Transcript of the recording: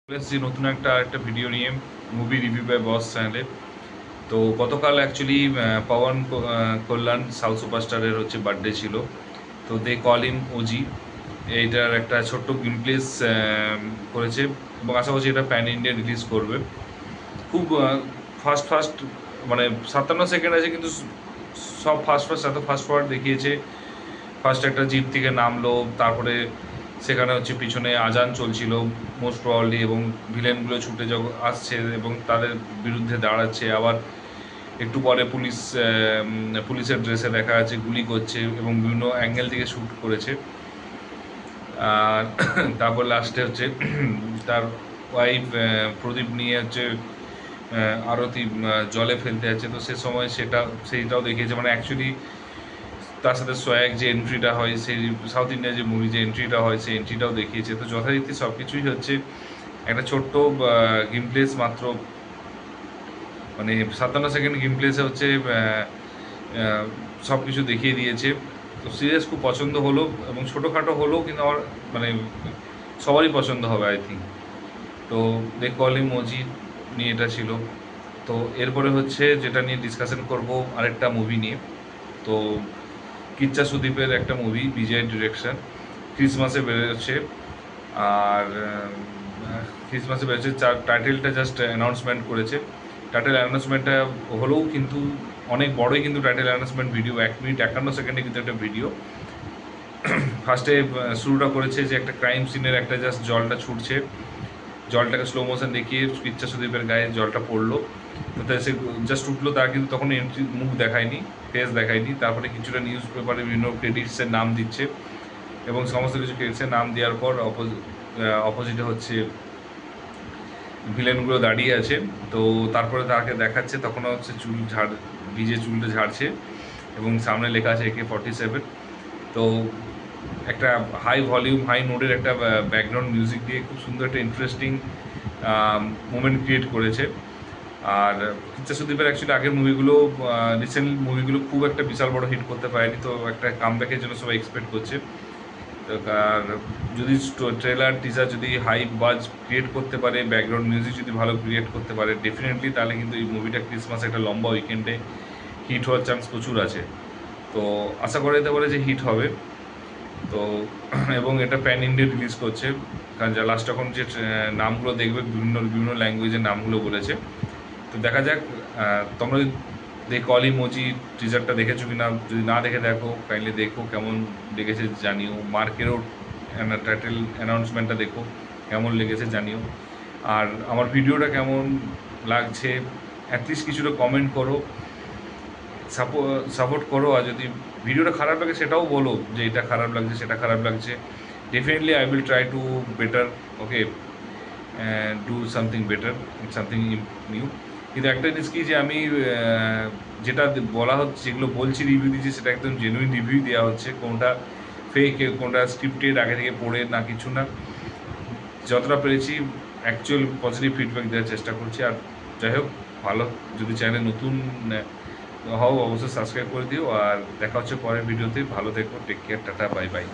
এসেছি নতুন একটা ভিডিও নিয়ে মুভি রিভিউ বাই বস চ্যানেলে। তো গতকাল অ্যাকচুয়ালি পবন কল্যাণ সাউথ সুপারস্টারের বার্থডে ছিল। তো দে কল হিম ওজি এইটার একটা ছোট্ট গেমপ্লেস করেছে এবং আশা করছি এটা প্যান ইন্ডিয়া রিলিজ করবে। খুব ফাস্ট ফাস্ট, মানে 57 সেকেন্ড আছে, কিন্তু সব ফাস্ট ফাস্ট, এত ফাস্ট ফরওয়ার্ড দেখিয়েছে। ফার্স্ট একটা জিপ থেকে নামলো, তারপরে সেখানে পিছনে আজান চলছিল মোস্ট প্রবাবলি, এবং ভিলেনগুলো ছুটে আসছে এবং তাদের বিরুদ্ধে দাঁড়াচ্ছে। আবার একটু পরে পুলিশের ড্রেসে দেখা যাচ্ছে গুলি করছে এবং বিভিন্ন অ্যাঙ্গেল থেকে শ্যুট করেছে। আর তারপর লাস্টে তার ওয়াইফ প্রদীপ নিয়ে আরতি জলে ফেলতে যাচ্ছে। তো সে সময় সেইটাও দেখিয়েছে, মানে অ্যাকচুয়ালি তার সাথে সোয়াগ যে এন্ট্রিটা হয়, সেই সাউথ ইন্ডিয়া যে মুভি যে এন্ট্রিটা হয় সেই এন্ট্রিটাও দেখিয়েছে। তো যথারীতি সব কিছুই একটা ছোট্ট গেমপ্লেস মাত্র, মানে 57 সেকেন্ড গেমপ্লেসে সব কিছু দেখিয়ে দিয়েছে। তো সিরিয়াস খুব পছন্দ হলো, এবং ছোটোখাটো হলেও কিন্তু আমার মানে সবারই পছন্দ হবে আই থিঙ্ক। তো দে কল হিম ওজি নিয়ে এটা ছিল। তো এরপরে যেটা নিয়ে ডিসকাশন করব আরেকটা মুভি নিয়ে। তো কিচ্চা সুদীপের একটা মুভি, বিজয়ের ডিরেকশন, ক্রিসমাসে বেরোচ্ছে। আর ক্রিসমাসে বেরোচ্ছে, টাইটেলটা জাস্ট অ্যানাউন্সমেন্ট করেছে। টাইটেল অ্যানাউন্সমেন্টটা হলেও কিন্তু অনেক বড়ই, কিন্তু টাইটেল অ্যানাউন্সমেন্ট ভিডিও 1 মিনিট 51 সেকেন্ডে কিন্তু একটা ভিডিও। ফার্স্টে শুরুটা করেছে যে একটা ক্রাইম সিনের একটা জাস্ট জলটা ছুটছে, জলটাকে স্লো মোশন দেখিয়ে কিচ্চা সুদীপের গায়ে জলটা পড়লো। তো সে জাস্ট উঠলো, তার কিন্তু তখন এন্ট্রি মুখ দেখায়নি, ফেস দেখায়নি। তারপরে কিছুটা নিউজ পেপারে বিভিন্ন ক্রেডিটসের নাম দিচ্ছে, এবং সমস্ত কিছু ক্রেডিটসের নাম দেওয়ার পর অপোজিটে ভিলেনগুলো দাঁড়িয়ে আছে। তো তারপরে তাকে দেখাচ্ছে, তখনও ভিজে চুলটা ঝাড়ছে, এবং সামনে লেখা আছে AK-47। তো একটা হাই ভলিউম হাই নোটের একটা ব্যাকগ্রাউন্ড মিউজিক দিয়ে খুব সুন্দর একটা ইন্টারেস্টিং মোমেন্ট ক্রিয়েট করেছে। আর কিচ্চা সুদীপের অ্যাকচুয়ালি আগের মুভিগুলো, রিসেন্ট মুভিগুলো খুব একটা বিশাল বড় হিট করতে পারেনি। তো একটা কামব্যাকের জন্য সবাই এক্সপেক্ট করছে। আর যদি ট্রেলার টিজার যদি হাই বাজ ক্রিয়েট করতে পারে, ব্যাকগ্রাউন্ড মিউজিক যদি ভালো ক্রিয়েট করতে পারে ডেফিনেটলি, তাহলে কিন্তু এই মুভিটা ক্রিসমাস একটা লম্বা উইকেন্ডে হিট হওয়ার চান্স প্রচুর আছে। তো আশা করা যেতে পারে যে হিট হবে। তো এবং এটা প্যান ইন্ডিয়া রিলিজ করছে, কারণ যা লাস্ট এখন নামগুলো দেখবে বিভিন্ন বিভিন্ন ল্যাঙ্গুয়েজের নামগুলো বলেছে। তো দেখা যাক। তোমরা দে কল হিম ওজি টিজারটা দেখেছো কিনা, যদি না দেখে দেখো কাইন্ডলি দেখো, কেমন লেগেছে জানিও। মার্কেরও টাইটেল অ্যানাউন্সমেন্টটা দেখো, কেমন লেগেছে জানিও। আর আমার ভিডিওটা কেমন লাগছে অ্যাটলিস্ট কিছুটা কমেন্ট করো, সাপোর্ট করো। আর যদি ভিডিওটা খারাপ লাগে সেটাও বলো, যে এটা খারাপ লাগছে সেটা খারাপ লাগছে। Definitely I will try to better, okay, do something better, something new. কিন্তু একটা জিনিস কি, যে আমি যেটা বলা হচ্ছে, যেগুলো বলছি রিভিউ দিচ্ছি, সেটা একদম জেনুইন রিভিউ দেওয়া হচ্ছে। কোনটা ফেক, কোনটা স্ক্রিপ্টেড আগে থেকে পড়ে না, কিছু না। যতটা পেরেছি অ্যাকচুয়াল পজিটিভ ফিডব্যাক দেওয়ার চেষ্টা করছি। আর যাই হোক, ভালো, যদি চ্যানেলে নতুন হও অবশ্যই সাবস্ক্রাইব করে দিও। আর দেখা হচ্ছে পরের ভিডিওতে। ভালো থেকো, take care, tata, bye by.